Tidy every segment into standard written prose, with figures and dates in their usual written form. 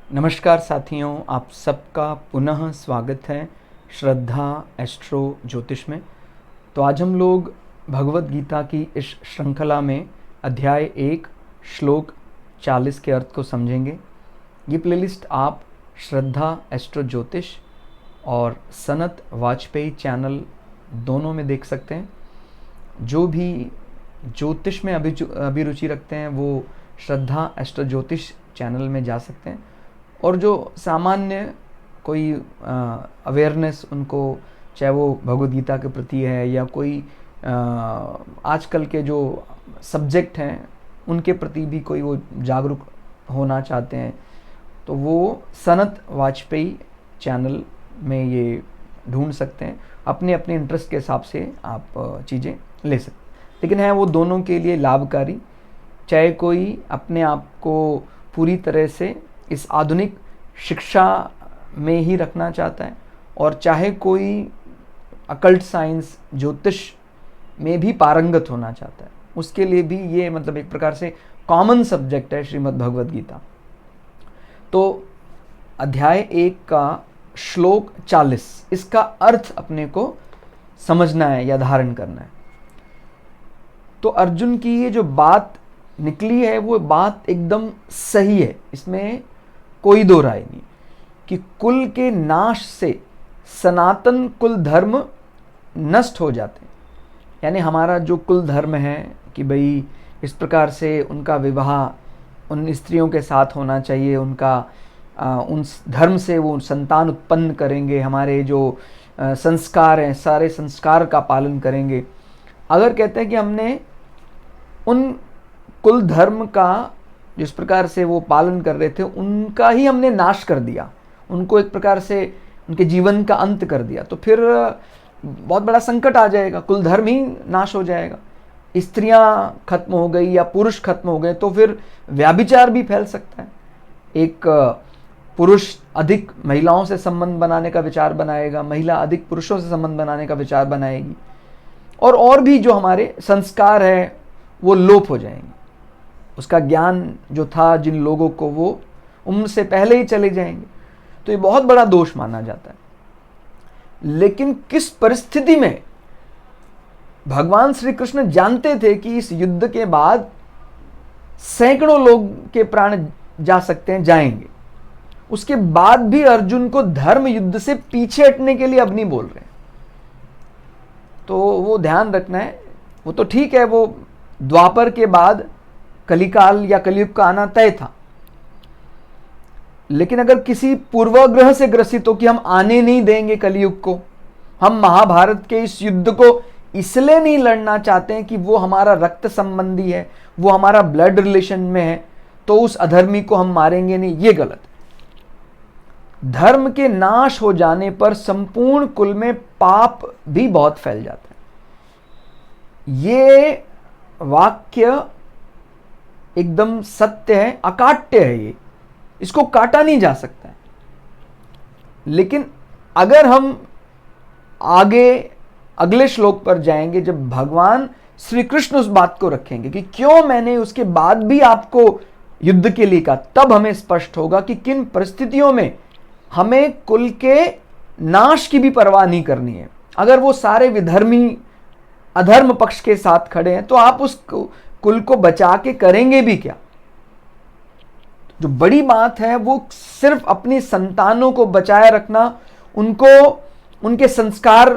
नमस्कार साथियों, आप सबका पुनः स्वागत है श्रद्धा एस्ट्रो ज्योतिष में। तो आज हम लोग भगवत गीता की इस श्रृंखला में अध्याय 1 श्लोक 40 के अर्थ को समझेंगे। ये प्लेलिस्ट आप श्रद्धा एस्ट्रो ज्योतिष और सनत वाजपेयी चैनल दोनों में देख सकते हैं। जो भी ज्योतिष में अभिरुचि रखते हैं वो श्रद्धा एस्ट्रो ज्योतिष चैनल में जा सकते हैं, और जो सामान्य कोई अवेयरनेस उनको, चाहे वो भगवद गीता के प्रति है या कोई आजकल के जो सब्जेक्ट हैं उनके प्रति भी कोई वो जागरूक होना चाहते हैं, तो वो सनत वाजपेयी चैनल में ये ढूंढ सकते हैं। अपने अपने इंटरेस्ट के हिसाब से आप चीज़ें ले सकते हैं, लेकिन है वो दोनों के लिए लाभकारी। चाहे कोई अपने आप को पूरी तरह से इस आधुनिक शिक्षा में ही रखना चाहता है, और चाहे कोई अकल्ट साइंस ज्योतिष में भी पारंगत होना चाहता है, उसके लिए भी ये मतलब एक प्रकार से कॉमन सब्जेक्ट है श्रीमद् भगवद गीता। तो अध्याय 1 का श्लोक 40, इसका अर्थ अपने को समझना है या धारण करना है। तो अर्जुन की ये जो बात निकली है वो बात एकदम सही है, इसमें कोई दो राय नहीं कि कुल के नाश से सनातन कुल धर्म नष्ट हो जाते हैं। यानी हमारा जो कुल धर्म है कि भाई इस प्रकार से उनका विवाह उन स्त्रियों के साथ होना चाहिए, उनका उन धर्म से वो संतान उत्पन्न करेंगे, हमारे जो संस्कार हैं सारे संस्कार का पालन करेंगे। अगर कहते हैं कि हमने उन कुल धर्म का जिस प्रकार से वो पालन कर रहे थे उनका ही हमने नाश कर दिया, उनको एक प्रकार से उनके जीवन का अंत कर दिया, तो फिर बहुत बड़ा संकट आ जाएगा, कुल धर्म ही नाश हो जाएगा। स्त्रियां खत्म हो गई या पुरुष खत्म हो गए तो फिर व्याभिचार भी फैल सकता है। एक पुरुष अधिक महिलाओं से संबंध बनाने का विचार बनाएगा, महिला अधिक पुरुषों से संबंध बनाने का विचार बनाएगी, और भी जो हमारे संस्कार है वो लोप हो जाएंगे। उसका ज्ञान जो था जिन लोगों को, वो उम्र से पहले ही चले जाएंगे। तो ये बहुत बड़ा दोष माना जाता है। लेकिन किस परिस्थिति में भगवान श्री कृष्ण जानते थे कि इस युद्ध के बाद सैकड़ों लोग के प्राण जा सकते हैं, जाएंगे, उसके बाद भी अर्जुन को धर्म युद्ध से पीछे हटने के लिए अब नहीं बोल रहे। तो वो ध्यान रखना है। वो तो ठीक है, वो द्वापर के बाद कलिकाल या कलयुग का आना तय था, लेकिन अगर किसी पूर्वाग्रह से ग्रसित हो कि हम आने नहीं देंगे कलयुग को, हम महाभारत के इस युद्ध को इसलिए नहीं लड़ना चाहते हैं कि वो हमारा रक्त संबंधी है, वो हमारा ब्लड रिलेशन में है, तो उस अधर्मी को हम मारेंगे नहीं, ये गलत है। धर्म के नाश हो जाने पर संपूर्ण कुल में पाप भी बहुत फैल जाता है। ये वाक्य एकदम सत्य है, अकाट्य है, ये इसको काटा नहीं जा सकता है। लेकिन अगर हम आगे अगले श्लोक पर जाएंगे, जब भगवान श्री कृष्ण उस बात को रखेंगे कि क्यों मैंने उसके बाद भी आपको युद्ध के लिए कहा, तब हमें स्पष्ट होगा कि किन परिस्थितियों में हमें कुल के नाश की भी परवाह नहीं करनी है। अगर वो सारे विधर्मी अधर्म पक्ष के साथ खड़े हैं तो आप उस कुल को बचा के करेंगे भी क्या। जो बड़ी बात है वो सिर्फ अपनी संतानों को बचाए रखना, उनको उनके संस्कार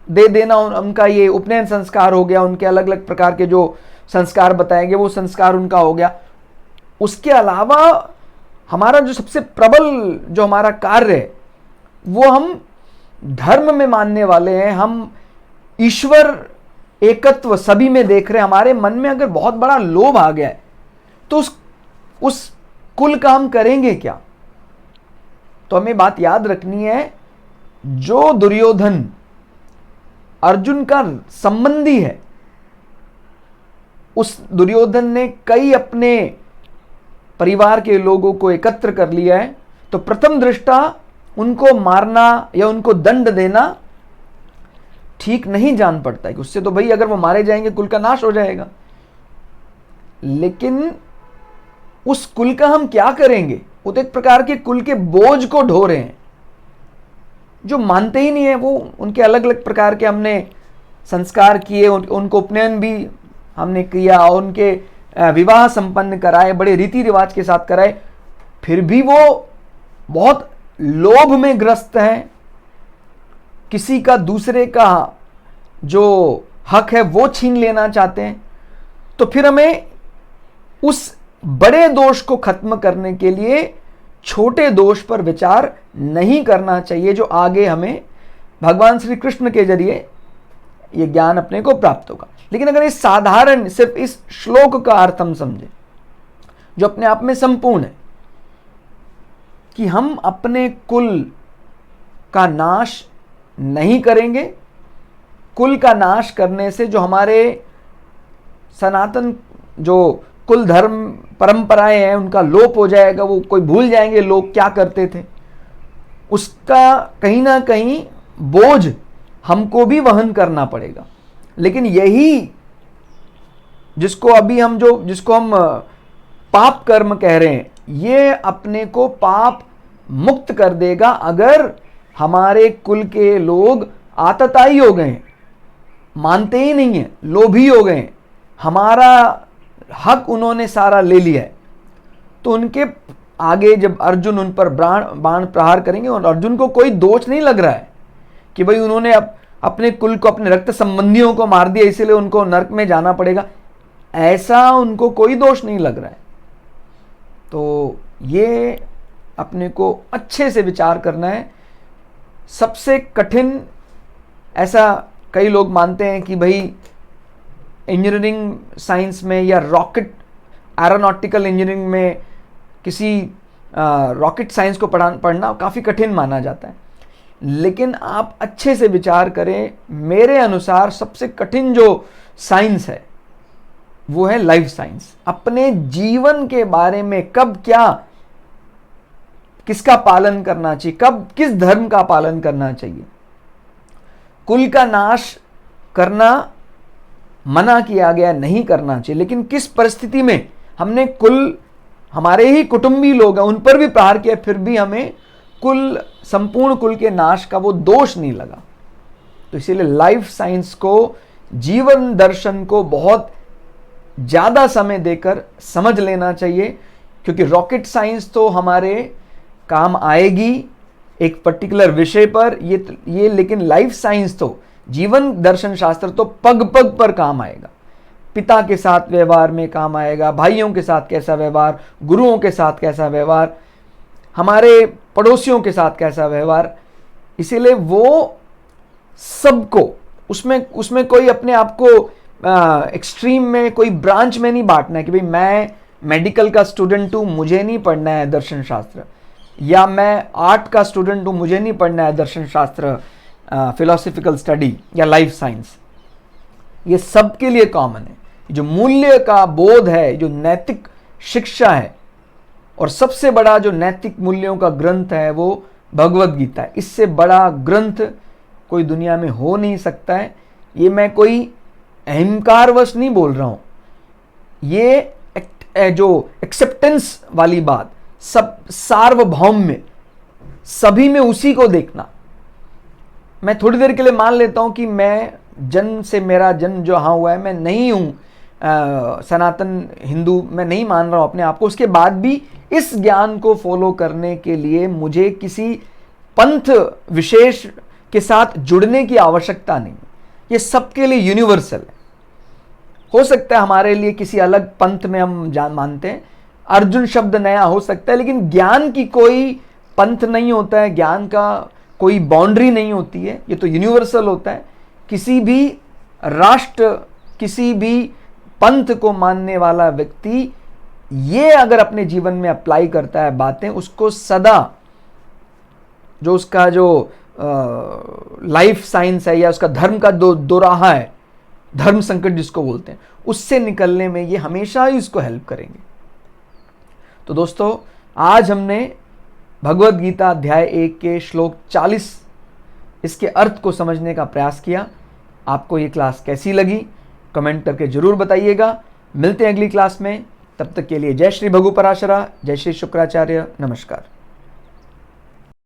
दे देना, उनका ये उपनयन संस्कार हो गया, उनके अलग अलग प्रकार के जो संस्कार बताएंगे वो संस्कार उनका हो गया। उसके अलावा हमारा जो सबसे प्रबल जो हमारा कार्य है वो हम धर्म में मानने वाले हैं, हम ईश्वर एकत्व सभी में देख रहे हैं। हमारे मन में अगर बहुत बड़ा लोभ आ गया है तो उस कुल का हम करेंगे क्या। तो हमें बात याद रखनी है, जो दुर्योधन अर्जुन का संबंधी है, उस दुर्योधन ने कई अपने परिवार के लोगों को एकत्र कर लिया है, तो प्रथम दृष्टा उनको मारना या उनको दंड देना ठीक नहीं जान पड़ता है कि उससे तो भाई अगर वो मारे जाएंगे कुल का नाश हो जाएगा। लेकिन उस कुल का हम क्या करेंगे, वो तो एक प्रकार के कुल के बोझ को ढो रहे हैं। जो मानते ही नहीं है, वो उनके अलग अलग प्रकार के हमने संस्कार किए, उनको उपनयन भी हमने किया और उनके विवाह संपन्न कराए, बड़े रीति रिवाज के साथ कराए, फिर भी वो बहुत लोभ में ग्रस्त हैं। किसी का, दूसरे का जो हक है वो छीन लेना चाहते हैं। तो फिर हमें उस बड़े दोष को खत्म करने के लिए छोटे दोष पर विचार नहीं करना चाहिए, जो आगे हमें भगवान श्री कृष्ण के जरिए ये ज्ञान अपने को प्राप्त होगा। लेकिन अगर इस साधारण सिर्फ इस श्लोक का अर्थ हम समझें, जो अपने आप में संपूर्ण है, कि हम अपने कुल का नाश नहीं करेंगे, कुल का नाश करने से जो हमारे सनातन जो कुल धर्म परंपराएं हैं उनका लोप हो जाएगा, वो कोई भूल जाएंगे लोग क्या करते थे, उसका कहीं ना कहीं बोझ हमको भी वहन करना पड़ेगा। लेकिन यही जिसको हम पाप कर्म कह रहे हैं, ये अपने को पाप मुक्त कर देगा अगर हमारे कुल के लोग आतताई हो गए, मानते ही नहीं है, लोभी हो गए, हमारा हक उन्होंने सारा ले लिया है। तो उनके आगे जब अर्जुन उन पर बाण प्रहार करेंगे, और अर्जुन को कोई दोष नहीं लग रहा है कि भाई उन्होंने अपने कुल को, अपने रक्त संबंधियों को मार दिया इसलिए उनको नरक में जाना पड़ेगा, ऐसा उनको कोई दोष नहीं लग रहा है। तो ये अपने को अच्छे से विचार करना है। सबसे कठिन, ऐसा कई लोग मानते हैं कि भाई इंजीनियरिंग साइंस में या रॉकेट एरोनॉटिकल इंजीनियरिंग में किसी रॉकेट साइंस को पढ़ना काफ़ी कठिन माना जाता है। लेकिन आप अच्छे से विचार करें, मेरे अनुसार सबसे कठिन जो साइंस है वो है लाइफ साइंस। अपने जीवन के बारे में कब क्या, किसका पालन करना चाहिए, कब किस धर्म का पालन करना चाहिए, कुल का नाश करना मना किया गया, नहीं करना चाहिए, लेकिन किस परिस्थिति में हमने कुल, हमारे ही कुटुंबी लोग हैं उन पर भी प्रहार किया, फिर भी हमें कुल, संपूर्ण कुल के नाश का वो दोष नहीं लगा। तो इसीलिए लाइफ साइंस को, जीवन दर्शन को बहुत ज़्यादा समय देकर समझ लेना चाहिए, क्योंकि रॉकेट साइंस तो हमारे काम आएगी एक पर्टिकुलर विषय पर, ये लेकिन लाइफ साइंस तो, जीवन दर्शन शास्त्र तो पग पग पर काम आएगा। पिता के साथ व्यवहार में काम आएगा, भाइयों के साथ कैसा व्यवहार, गुरुओं के साथ कैसा व्यवहार, हमारे पड़ोसियों के साथ कैसा व्यवहार। इसीलिए वो सबको, उसमें कोई अपने आप को एक्सट्रीम में, कोई ब्रांच में नहीं बांटना है कि भाई मैं मेडिकल का स्टूडेंट हूँ, मुझे नहीं पढ़ना है दर्शन शास्त्र, या मैं आर्ट का स्टूडेंट हूँ, मुझे नहीं पढ़ना है दर्शन शास्त्र, फिलोसफिकल स्टडी या लाइफ साइंस। ये सबके लिए कॉमन है। जो मूल्य का बोध है, जो नैतिक शिक्षा है, और सबसे बड़ा जो नैतिक मूल्यों का ग्रंथ है वो भगवद गीता है। इससे बड़ा ग्रंथ कोई दुनिया में हो नहीं सकता है। ये मैं कोई अहंकारवश नहीं बोल रहा हूँ, ये जो एक्सेप्टेंस वाली बात, सब सार्वभौम में, सभी में उसी को देखना। मैं थोड़ी देर के लिए मान लेता हूँ कि मैं जन्म से, मेरा जन्म जो हाँ हुआ है, मैं नहीं हूँ सनातन हिंदू, मैं नहीं मान रहा हूँ अपने आप को, उसके बाद भी इस ज्ञान को फॉलो करने के लिए मुझे किसी पंथ विशेष के साथ जुड़ने की आवश्यकता नहीं। ये सबके लिए यूनिवर्सल है। हो सकता है हमारे लिए किसी अलग पंथ में हम मानते हैं, अर्जुन शब्द नया हो सकता है, लेकिन ज्ञान की कोई पंथ नहीं होता है, ज्ञान का कोई बाउंड्री नहीं होती है, ये तो यूनिवर्सल होता है। किसी भी राष्ट्र, किसी भी पंथ को मानने वाला व्यक्ति ये अगर अपने जीवन में अप्लाई करता है बातें, उसको सदा जो उसका जो लाइफ साइंस है या उसका धर्म का दोराहा है, धर्म संकट जिसको बोलते हैं, उससे निकलने में ये हमेशा ही उसको हेल्प करेंगे। तो दोस्तों, आज हमने भगवद गीता अध्याय 1 के श्लोक 40 इसके अर्थ को समझने का प्रयास किया। आपको ये क्लास कैसी लगी कमेंट करके जरूर बताइएगा। मिलते हैं अगली क्लास में। तब तक के लिए जय श्री भगु पराशरा, जय श्री शुक्राचार्य, नमस्कार।